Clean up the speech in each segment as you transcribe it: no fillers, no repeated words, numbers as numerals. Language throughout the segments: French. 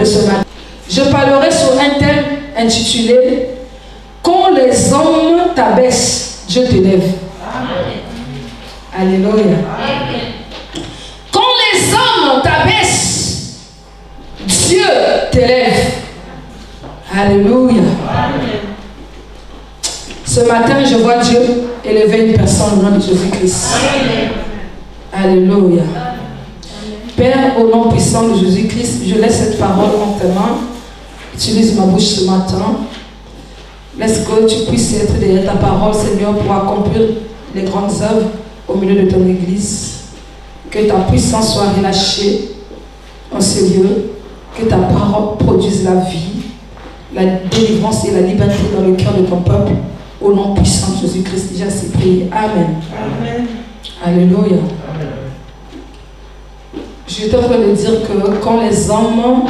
de ce matin. Je parlerai sur un thème intitulé « Quand les hommes t'abaissent, Dieu t'élève ». Alléluia. Quand les hommes t'abaissent, Dieu t'élève. Alléluia. Ce matin, je vois Dieu élever une personne au nom de Jésus-Christ. Alléluia. Père, au nom puissant de Jésus-Christ, je laisse cette parole en tes mains. Utilise ma bouche ce matin. Laisse que tu puisses être derrière ta parole, Seigneur, pour accomplir les grandes œuvres au milieu de ton Église. Que ta puissance soit relâchée en ce lieu. Que ta parole produise la vie, la délivrance et la liberté dans le cœur de ton peuple. Au nom puissant de Jésus-Christ, j'ai ainsi prié. Amen. Amen. Alléluia. Amen. Je suis en train de dire que quand les hommes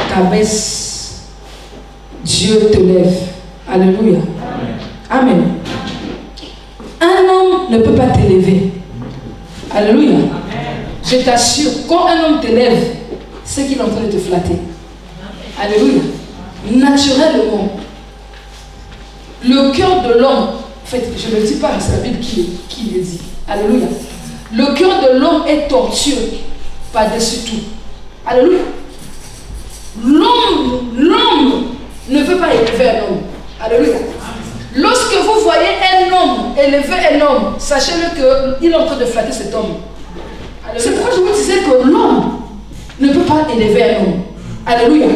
t'abaissent, Dieu te lève. Alléluia. Amen. Amen. Un homme ne peut pas t'élever. Alléluia. Amen. Je t'assure, quand un homme t'élève, c'est qu'il est en train de te flatter. Alléluia. Naturellement, le cœur de l'homme, en fait, je ne le dis pas, c'est la Bible qui le dit. Alléluia. Le cœur de l'homme est tortueux par-dessus tout. Alléluia. L'homme ne peut pas élever un homme. Alléluia. Lorsque vous voyez un homme élever un homme, sachez-le qu'il est en train de flatter cet homme. C'est pourquoi je vous disais que l'homme ne peut pas élever un homme. Alléluia.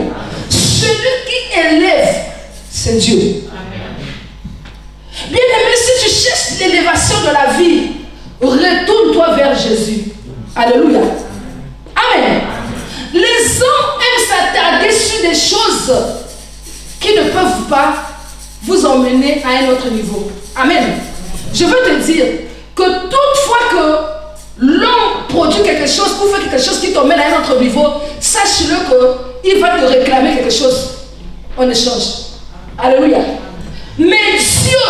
Celui qui élève, c'est Dieu. Bien aimé, si tu cherches l'élévation de la vie, retourne-toi vers Jésus. Alléluia. Amen. Les hommes aiment s'attarder sur des choses qui ne peuvent pas vous emmener à un autre niveau. Amen. Je veux te dire que toutefois que l'homme produit quelque chose ou fait quelque chose qui t'emmène à un autre niveau, sache-le qu'il va te réclamer quelque chose en échange. Alléluia. Mais Dieu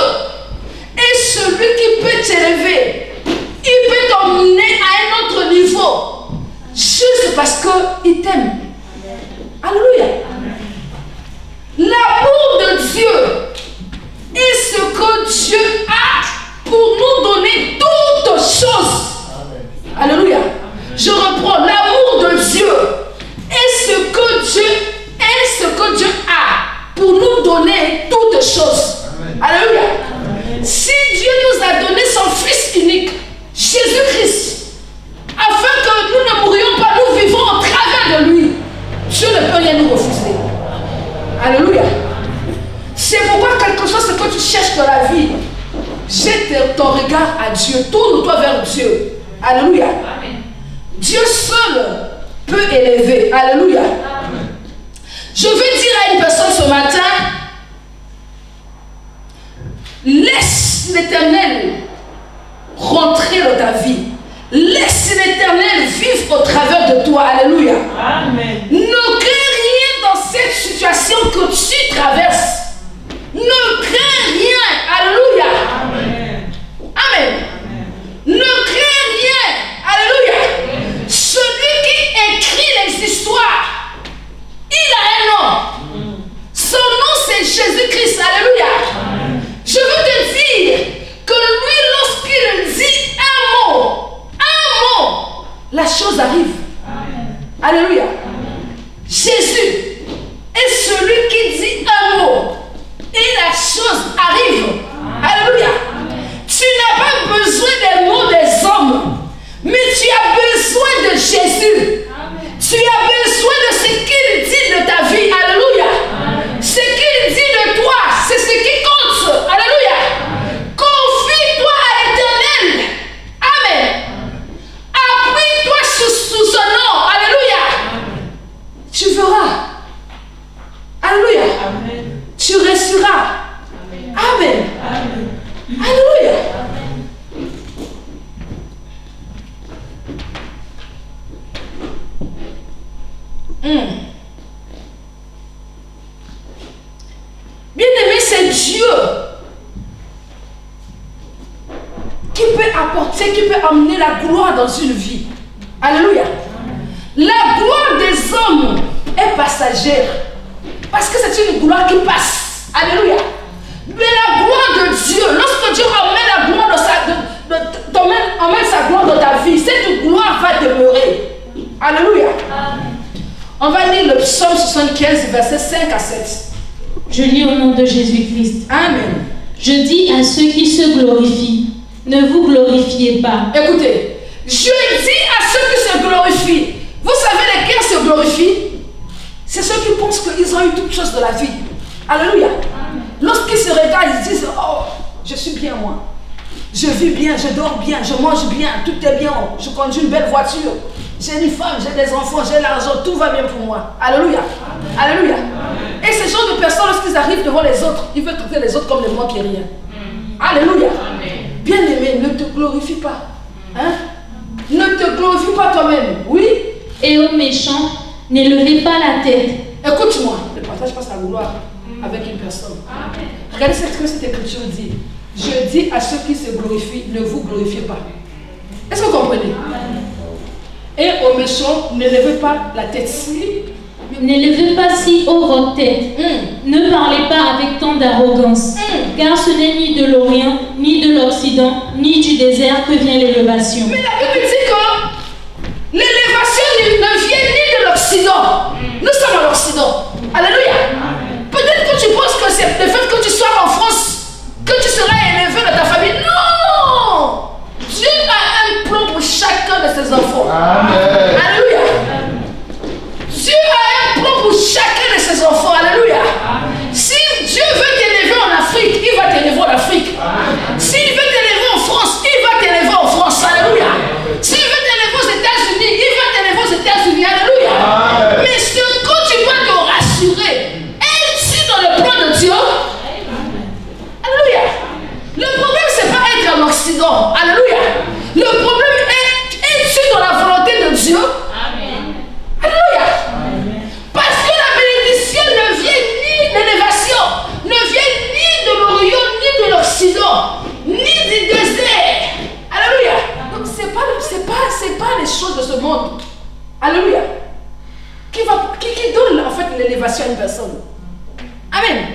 est celui qui peut t'élever. Il peut t'emmener à un autre niveau. Juste parce qu'il t'aime. Alléluia. L'amour de Dieu est ce que Dieu a pour nous donner toutes choses. Alléluia. Je reprends. L'amour de Dieu est ce que Dieu a pour nous donner toutes choses. Alléluia. Si Dieu nous a donné son Fils unique, Jésus-Christ, afin que nous ne mourions pas, nous vivons au travers de lui, Dieu ne peut rien nous refuser. Alléluia. C'est pourquoi quelque chose que tu cherches dans la vie, jette ton regard à Dieu, tourne-toi vers Dieu. Alléluia. Dieu seul peut élever. Alléluia. Je veux dire à une personne ce matin, laisse l'Éternel rentrer dans ta vie. Laisse l'Éternel vivre au travers de toi. Alléluia. Amen. Ne crains rien dans cette situation que tu traverses. Ne crains rien. Alléluia. Amen. Amen. Ne crains rien. Alléluia. Amen. Celui qui écrit les histoires, il a un nom. Son nom c'est Jésus-Christ. Alléluia. Amen. Je veux te dire que lui, lorsqu'il dit un mot, la chose arrive. Amen. Alléluia. Amen. Jésus est celui qui dit un mot et la chose arrive. Amen. Alléluia. Amen. Tu n'as pas besoin des mots des hommes, mais tu as besoin de Jésus. Amen. Tu as besoin de ce qu'il dit de ta vie. Alléluia. Amen. Ce qu'il dit de toi, c'est ce qui compte. Alléluia. Amen. Confie-toi à l'Éternel. Amen. Appuie-toi sous son nom. Alléluia. Amen. Tu verras. Alléluia. Amen. Tu resteras. Amen. Amen. Amen. Alléluia. Bien-aimé, c'est Dieu qui peut apporter, qui peut amener la gloire dans une vie. Alléluia. La gloire des hommes est passagère. Parce que c'est une gloire qui passe. Alléluia. Mais la gloire de Dieu, lorsque Dieu emmène la gloire emmène sa gloire dans ta vie, cette gloire va demeurer. Alléluia. Amen. On va lire le psaume 75, versets 5 à 7. Je lis au nom de Jésus-Christ. Amen. Je dis à ceux qui se glorifient, ne vous glorifiez pas. Écoutez, je dis à ceux qui se glorifient. Vous savez lesquels se glorifient? C'est ceux qui pensent qu'ils ont eu toutes choses de la vie. Alléluia. Lorsqu'ils se regardent, ils disent, oh, je suis bien moi. Je vis bien, je dors bien, je mange bien, tout est bien. Je conduis une belle voiture. J'ai une femme, j'ai des enfants, j'ai l'argent, tout va bien pour moi. Alléluia. Amen. Alléluia. Amen. Et ces genre de personnes, lorsqu'ils arrivent devant les autres, ils veulent traiter les autres comme des moins qui rien. Alléluia. Bien-aimé, ne te glorifie pas. Hein? Ne te glorifie pas toi-même. Oui. Et aux méchants, n'élevez pas la tête. Écoute-moi. Ne partage pas sa gloire avec une personne. Amen. Regardez ce que cette écriture dit. Je dis à ceux qui se glorifient, ne vous glorifiez pas. Est-ce que vous comprenez? Amen. Et aux méchants, ne levez pas la tête. N'élevez pas si haut votre tête. Ne parlez pas avec tant d'arrogance. Car ce n'est ni de l'Orient, ni de l'Occident, ni du désert que vient l'élévation. Mais la Bible dit que l'élévation ne vient ni de l'Occident. Nous sommes à l'Occident. Alléluia. Peut-être que tu penses que c'est le fait que tu sois en France, que tu seras élevé dans ta famille. Non! Dieu a un plan pour chacun de ses enfants. Amen. Alléluia. Dieu a un plan pour chacun de ses enfants. Alléluia. Si Dieu veut t'élever en Afrique, il va t'élever en Afrique. S'il veut t'élever en France, il va t'élever en France. Alléluia. S'il veut t'élever aux États-Unis, il va t'élever aux États-Unis. Alléluia. Mais ce que tu dois te rassurer, es-tu dans le plan de Dieu? Alléluia. Le problème, c'est pas être en Occident. Alléluia. Le problème est, es-tu dans la volonté de Dieu? Amen. Alléluia. Amen. Parce que la bénédiction ne vient ni de l'élévation, ne vient ni de l'Orient, ni de l'Occident, ni du désert. Alléluia. Donc c'est pas les choses de ce monde. Alléluia. Qui donne en fait l'élévation à une personne. Amen.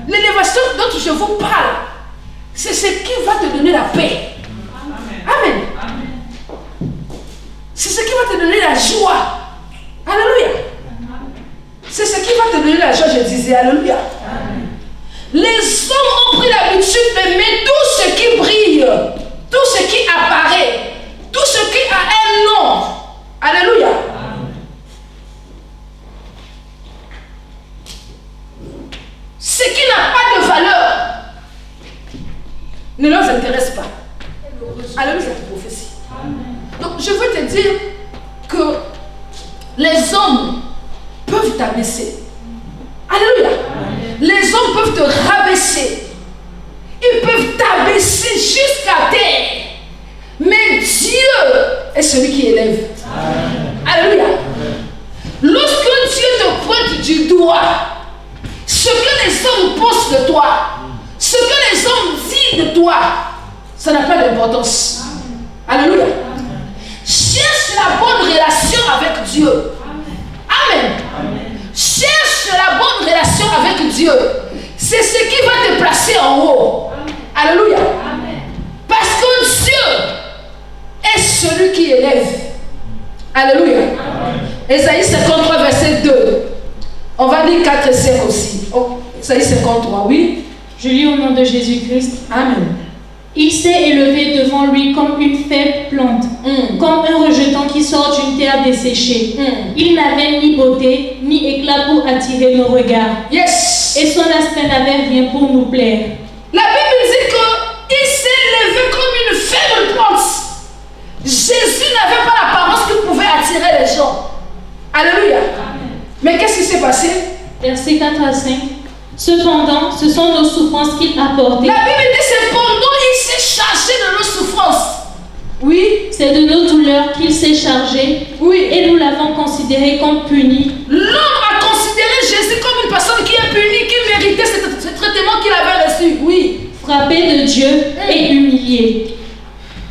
L'élévation dont je vous parle, c'est ce qui va te donner la paix. Amen. C'est ce qui va te donner la joie. Alléluia. C'est ce qui va te donner la joie, je disais. Alléluia. Les hommes ont pris l'habitude d'aimer tout ce qui brille, tout ce qui apparaît, tout ce qui a un nom. Alléluia. Ce qui n'a pas de valeur ne leur intéresse pas. Alléluia, cette prophétie. Donc je veux te dire que les hommes peuvent t'abaisser. Alléluia. Les hommes peuvent te rabaisser. Ils peuvent t'abaisser jusqu'à terre. Mais Dieu est celui qui élève. Alléluia. Lorsque Dieu te pointe du doigt, ce que les hommes pensent de toi, ce que les hommes disent de toi, ça n'a pas d'importance. Alléluia. Cherche la bonne relation avec Dieu. Amen. Cherche la bonne relation avec Dieu. C'est ce qui va te placer en haut. Alléluia. Parce que Dieu est celui qui élève. Alléluia. Ésaïe 53, verset 2. On va lire 4 et 5 aussi. Oh, Ésaïe 53, oui. Je lis au nom de Jésus-Christ. Amen. Il s'est élevé devant lui comme une faible plante, comme un rejeton qui sort d'une terre desséchée. Il n'avait ni beauté, ni éclat pour attirer nos regards. Yes. Et son aspect n'avait rien pour nous plaire. La Bible dit qu'il s'est élevé comme une faible plante. Jésus n'avait pas l'apparence qui pouvait attirer les gens. Alléluia. Amen. Mais qu'est-ce qui s'est passé? Versets 4 à 5. Cependant, ce sont nos souffrances qu'il a portées. La Bible dit cependant, il s'est chargé de nos souffrances. Oui. C'est de nos douleurs qu'il s'est chargé. Oui. Et nous l'avons considéré comme puni. L'homme a considéré Jésus comme une personne qui est punie, qui méritait ce traitement qu'il avait reçu. Oui. Frappé de Dieu et humilié.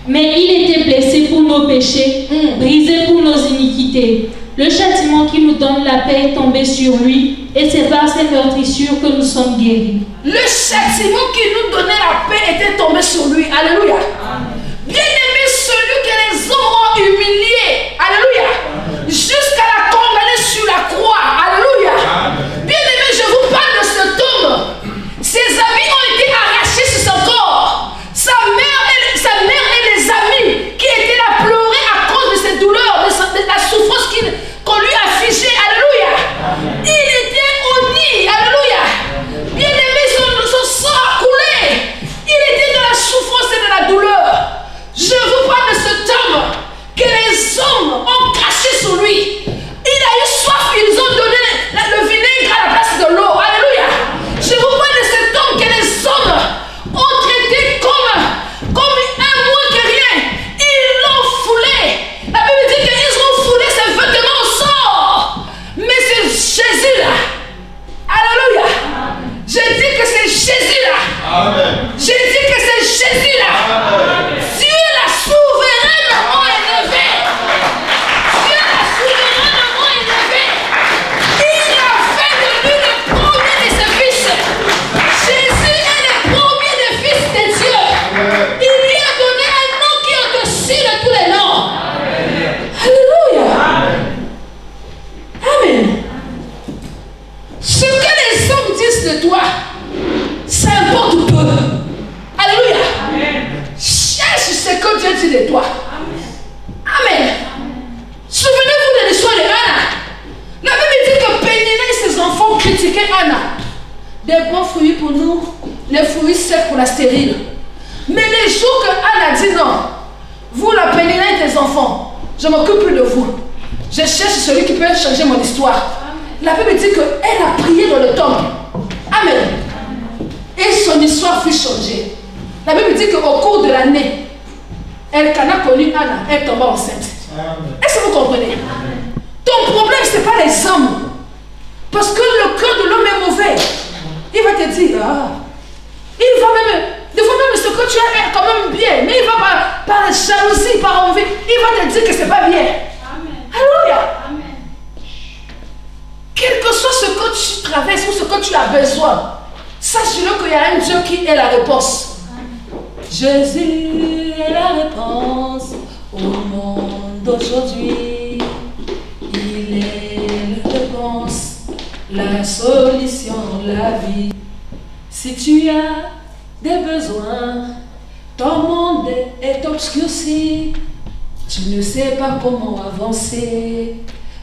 Mais il était blessé pour nos péchés, brisé pour nos iniquités. Le châtiment qui nous donne la paix est tombé sur lui, et c'est par ses meurtrissures que nous sommes guéris. Le châtiment qui nous donnait la paix était tombé sur lui. Alléluia. Bien-aimé, celui que les hommes ont humilié, alléluia, jusqu'à la condamner sur la croix, alléluia. Bien-aimé, je vous parle de cet homme. Ses amis ont été arrachés sur son corps. Sa mère et les amis qui étaient là pleurer à cause de ses douleurs, de la souffrance qu'on lui a affligée, alléluia. Il était honni, alléluia. Bien-aimé, son sang a coulé. Il était dans la souffrance et dans la douleur. Je vous parle de cet homme que les hommes ont craché sur lui. Il a eu soif, ils ont donné le vinaigre à la place de l'eau. Alléluia. Je vous parle de cet homme que les hommes ont traité comme un moins que rien. Ils l'ont foulé. La Bible dit qu'ils ont foulé ses vêtements au sort. Mais c'est Jésus-là. Alléluia. Je dis que c'est Jésus-là. Je dis que c'est Jésus-là. Dieu l'a souverainement élevé. Dieu l'a souverainement élevé. Il a fait de lui le premier de ses fils. Jésus est le premier des fils de Dieu. Il lui a donné un nom qui est au-dessus de tous les noms. Alléluia. Amen. Ce que les hommes disent de toi, ça importe peu. Alléluia. Cherche ce que Dieu dit de toi. Amen. Souvenez-vous de l'histoire de Anna. La Bible dit que Pénina et ses enfants critiquaient Anna. Des bons fruits pour nous, les fruits secs pour la stérile. Mais les jours que Anna dit non, vous la Pénina et tes enfants, je ne m'occupe plus de vous. Je cherche celui qui peut changer mon histoire. La Bible dit qu'elle a prié dans le temple. Amen. Et son histoire fut changée. La Bible dit qu'au cours de l'année, Elkana connut Anna, elle tomba enceinte. Est-ce que vous comprenez? Ton problème, ce n'est pas les hommes. Parce que le cœur de l'homme est mauvais. Il va te dire, il va même, des fois même ce que tu as est quand même bien, mais il va par jalousie, par envie, il va te dire que ce n'est pas bien. Alléluia. Quel que soit ce que tu traverses ou ce que tu as besoin, sache-le qu'il y a un Dieu qui est la réponse. Jésus est la réponse au monde d'aujourd'hui. Il est la réponse, la solution, la vie. Si tu as des besoins, ton monde est obscurci. Tu ne sais pas comment avancer.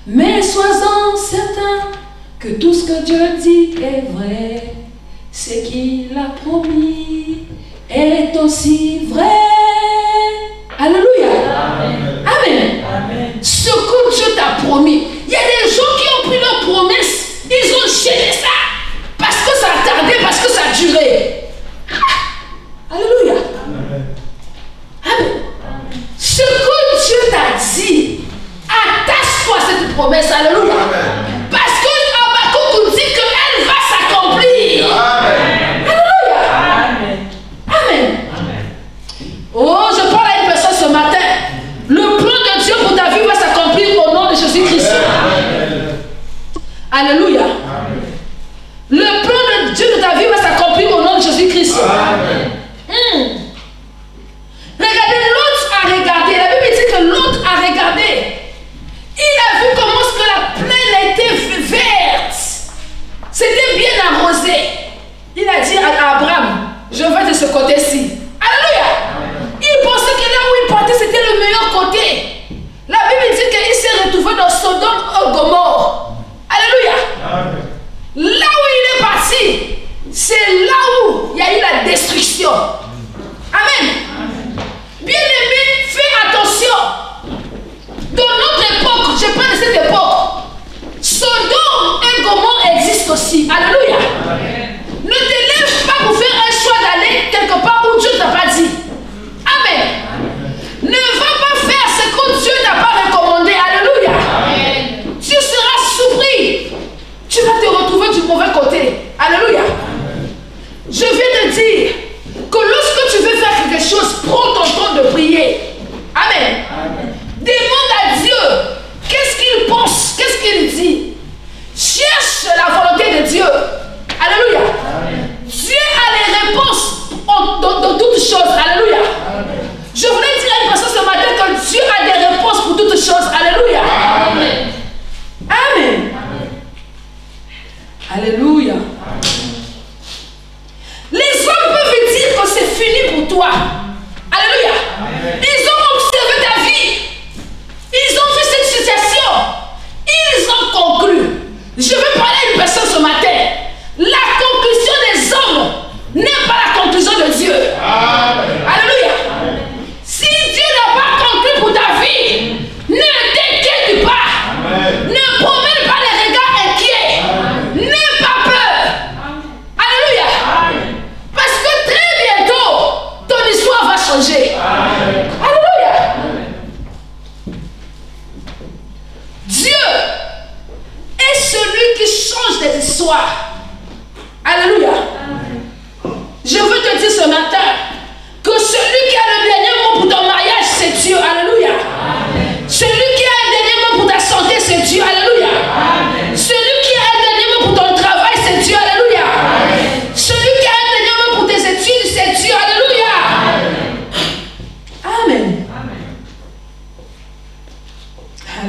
Mais sois-en certain que tout ce que Dieu dit est vrai. Ce qu'il a promis est aussi vrai. Alléluia. Amen. Amen. Amen. Ce que Dieu t'a promis. Il y a des gens qui ont pris leur promesse. Ils ont gêné ça. Parce que ça a tardé, parce que ça a duré. Alléluia. Amen. Amen. Ce que Dieu t'a dit, attache-toi à cette promesse. Alléluia. Amen. Parce que Habakkuk nous dit qu'elle va s'accomplir. Amen. Alléluia. Amen. Amen. Amen. Oh, je parle à une personne ce matin. Le plan de Dieu pour ta vie va s'accomplir au nom de Jésus-Christ. Alléluia. Amen. Le plan de Dieu de ta vie va s'accomplir au nom de Jésus-Christ. Regardez, l'autre a regardé. La Bible dit que l'autre a regardé. Il a vu comment est-ce que la plaine était verte. C'était bien arrosé. Il a dit à Abraham, je vais de ce côté-ci. Alléluia. Il pensait que là où il partait, c'était le meilleur côté. La Bible dit qu'il s'est retrouvé dans Sodome et Gomorrhe. Alléluia. Là où il est parti, c'est là où il y a eu la destruction.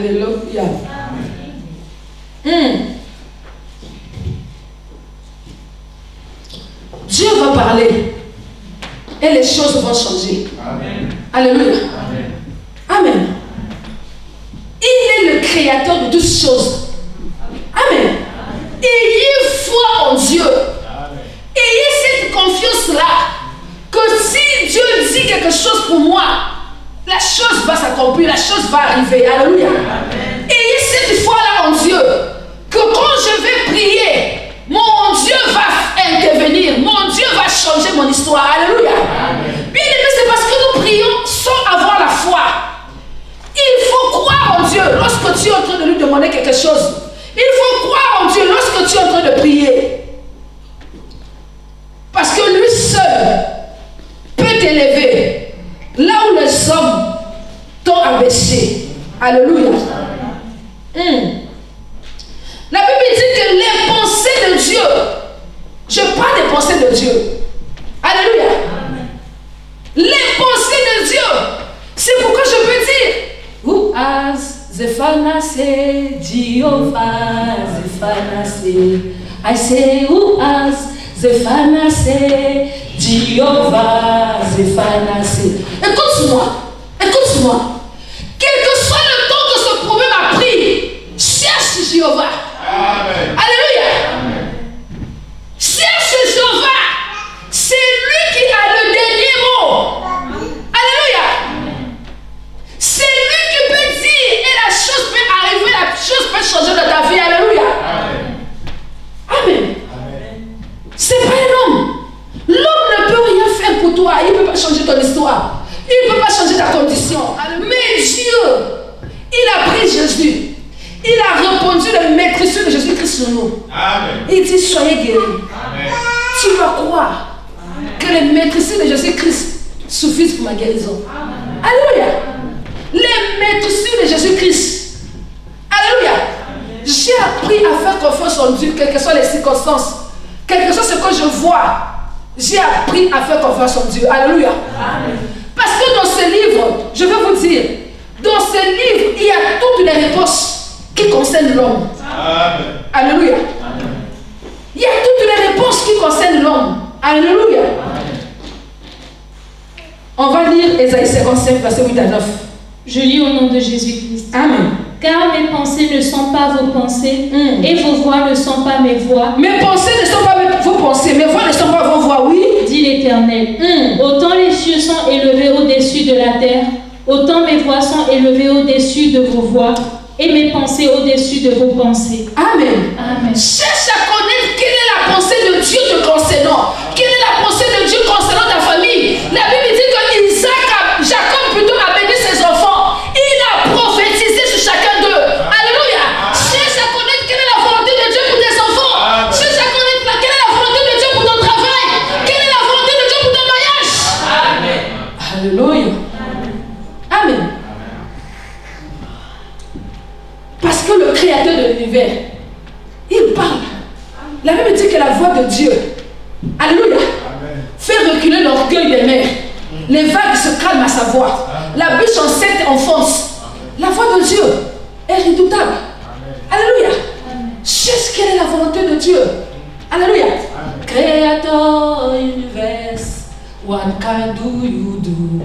Alléluia. Dieu va parler et les choses vont changer. Amen. Alléluia. Amen. Amen. Il est le créateur de toutes choses. Amen. Ayez foi en Dieu. Amen. Ayez cette confiance-là que si Dieu dit quelque chose pour moi, la chose va s'accomplir, la chose va arriver. Alléluia. Amen. Ayez cette foi-là en Dieu que quand je vais prier, mon Dieu va intervenir, mon Dieu va changer mon histoire. Alléluia. Bien aimé, c'est parce que nous prions sans avoir la foi. Il faut croire en Dieu lorsque tu es en train de lui demander quelque chose. Il faut croire en Dieu lorsque tu es en train de prier. Parce que lui seul peut t'élever là où les hommes t'ont abaissé. Alléluia. La Bible dit que les pensées de Dieu, je parle des pensées de Dieu. Alléluia. Les pensées de Dieu, c'est pourquoi je peux dire Who has Zephanase, Jehovah Zephanase. I say, who has Zephanase, Jehovah Zephanase. Écoute-moi, écoute-moi. Quel que soit le temps que ce problème a pris, cherche Jéhovah. Amen. Alléluia. Amen. Cherche Jéhovah. C'est lui qui a le dernier mot. Alléluia. Amen. C'est lui qui peut dire et la chose peut arriver, la chose peut changer dans ta vie. Alléluia. Amen. Amen. Amen. C'est pas un homme. L'homme ne peut rien faire pour toi. Il ne peut pas changer ton histoire. Il ne peut pas changer ta condition. Mais Dieu, il a pris Jésus. Il a répondu le maîtrise de Jésus-Christ sur nous. Amen. Il dit, soyez guéris. Amen. Tu vas croire que les maîtrises de Jésus-Christ suffisent pour ma guérison. Amen. Alléluia. Les maîtrises de Jésus-Christ. Alléluia. J'ai appris à faire confiance en Dieu, quelles que soient les circonstances, quel que soit ce que je vois. J'ai appris à faire confiance en Dieu. Alléluia. Amen. Parce que dans ce livre, je vais vous dire, dans ce livre, il y a toutes les réponses qui concernent l'homme. Alléluia. Amen. Il y a toutes les réponses qui concernent l'homme. Alléluia. Amen. On va lire Ésaïe 55, verset 8 à 9. Je lis au nom de Jésus-Christ. Amen. Car mes pensées ne sont pas vos pensées, et vos voix ne sont pas mes voix. Mes pensées ne sont pas vos pensées, mes voix ne sont pas vos voix, oui. Dit l'Éternel. Autant les cieux sont élevés au-dessus de la terre, autant mes voix sont élevées au-dessus de vos voix, et mes pensées au-dessus de vos pensées. Amen. Amen. Cherche à connaître quelle est la pensée de Dieu te concernant. Quelle est la pensée de Dieu concernant ta famille. La Bible dit que Jacob plutôt a béni ses enfants. Il a prophétisé sur chacun d'eux. Alléluia. Cherche à connaître quelle est la volonté de Dieu pour tes enfants. Cherche à connaître quelle est la volonté de Dieu pour ton travail. Quelle est la volonté de Dieu pour ton mariage. Amen. Alléluia. Amen. Parce que le créateur de l'univers, il parle. La Bible dit que la voix de Dieu, alléluia, fait reculer l'orgueil des mers. Les vagues se calment à sa voix. La biche enceinte enfonce. La voix de Dieu est redoutable. Alléluia. Cherche quelle est la volonté de Dieu. Alléluia. Creator universe, what can do you do?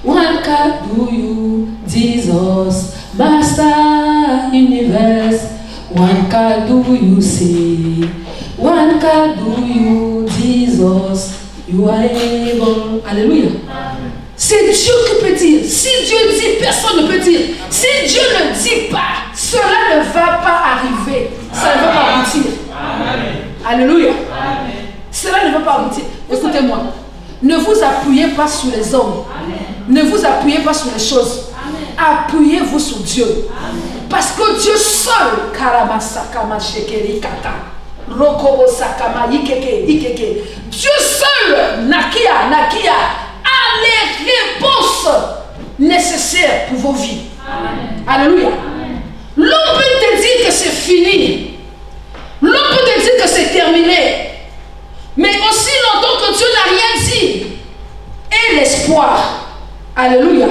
What can do you, Jesus? Master universe, what can do you say? What can do you, Jesus? You are able. Alléluia. C'est Dieu qui peut dire. Si Dieu dit, personne ne peut dire. Si Dieu ne dit pas, cela ne va pas arriver. Ça ne va pas aboutir. Alléluia. Cela ne va pas aboutir. Écoutez-moi. Ne vous appuyez pas sur les hommes. Ne vous appuyez pas sur les choses. Appuyez-vous sur Dieu. Parce que Dieu seul, Dieu seul, Nakia, a les réponses nécessaires pour vos vies. Alléluia. L'homme peut te dire que c'est fini. L'homme peut te dire que c'est terminé. Mais aussi longtemps que Dieu n'a rien dit, et l'espoir. Alléluia.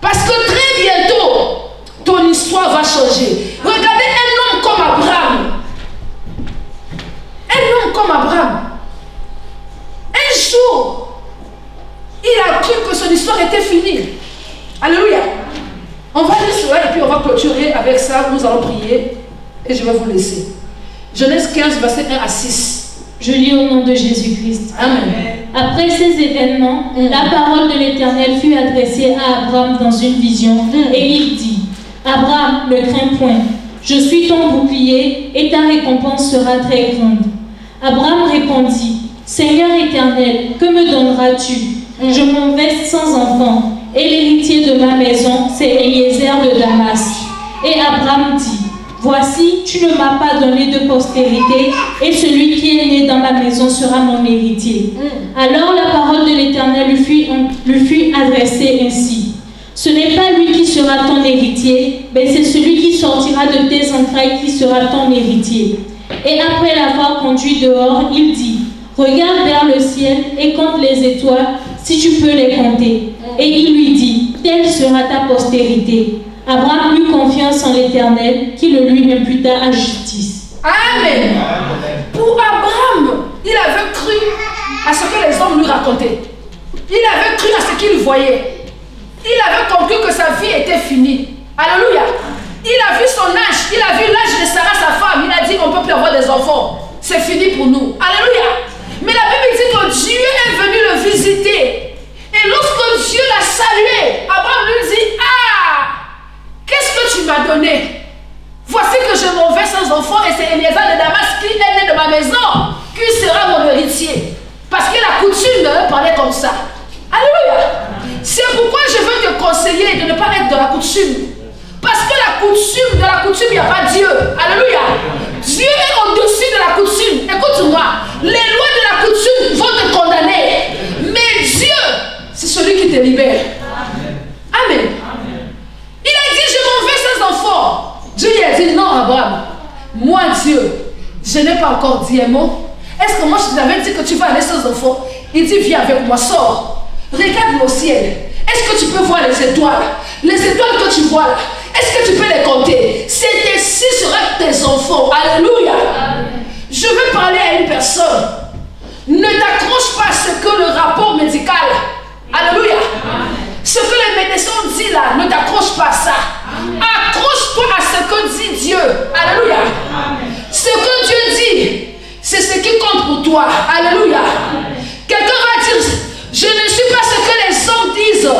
Parce que très bientôt, ton histoire changer. Regardez un homme comme Abraham. Un homme comme Abraham. Un jour, il a cru que son histoire était finie. Alléluia. On va lire cela et puis on va clôturer avec ça. Nous allons prier et je vais vous laisser. Genèse 15, verset 1 à 6. Je lis au nom de Jésus-Christ. Amen. Après ces événements, la parole de l'Éternel fut adressée à Abraham dans une vision et il dit: Abraham, ne crains point, je suis ton bouclier et ta récompense sera très grande. Abraham répondit: Seigneur Éternel, que me donneras-tu? Je m'en vais sans enfant, et l'héritier de ma maison, c'est Eliezer de Damas. Et Abraham dit: Voici, tu ne m'as pas donné de postérité, et celui qui est né dans ma maison sera mon héritier. Alors la parole de l'Éternel lui fut adressée ainsi: Ce n'est pas lui qui sera ton héritier, mais c'est celui qui sortira de tes entrailles qui sera ton héritier. Et après l'avoir conduit dehors, il dit: Regarde vers le ciel et compte les étoiles, si tu peux les compter. Et il lui dit: Telle sera ta postérité. Abraham eut confiance en l'Éternel, qui le lui imputa à justice. Amen. Pour Abraham, il avait cru à ce que les hommes lui racontaient. Il avait cru à ce qu'il voyait. Il avait compris que sa vie était finie. Alléluia. Il a vu son âge. Il a vu l'âge de Sarah, sa femme. Il a dit: on ne peut plus avoir des enfants. C'est fini pour nous. Alléluia. Mais la Bible dit que Dieu est venu le visiter. Et lorsque Dieu l'a salué, Abraham lui dit: Ah, qu'est-ce que tu m'as donné? Voici que je m'en vais sans enfant et c'est Eliezer de Damas qui est né de ma maison qui sera mon héritier. Parce que la coutume de parler comme ça. Alléluia. C'est pourquoi je veux te conseiller de ne pas être de la coutume. Parce que de la coutume, il n'y a pas Dieu. Alléluia. Dieu est au-dessus de la coutume. Écoute-moi. Les lois de la coutume vont te condamner. Mais Dieu, c'est celui qui te libère. Amen. Il a dit: je m'en vais sans enfant. Dieu lui a dit: non, Abraham. Moi, Dieu, je n'ai pas encore dit un mot. Est-ce que moi je t'avais dit que tu vas aller sans enfant? Il dit: viens avec moi, sors. Regarde le ciel. Est-ce que tu peux voir les étoiles? Les étoiles que tu vois là, est-ce que tu peux les compter? C'est ainsi seront tes enfants. Alléluia. Je veux parler à une personne. Ne t'accroche pas à ce que le rapport médical. Alléluia. Ce que les médecins disent là, ne t'accroche pas à ça. Accroche-toi à ce que dit Dieu. Alléluia. Ce que Dieu dit, c'est ce qui compte pour toi. Alléluia. Quelqu'un va dire: je ne suis pas ce que les hommes disent.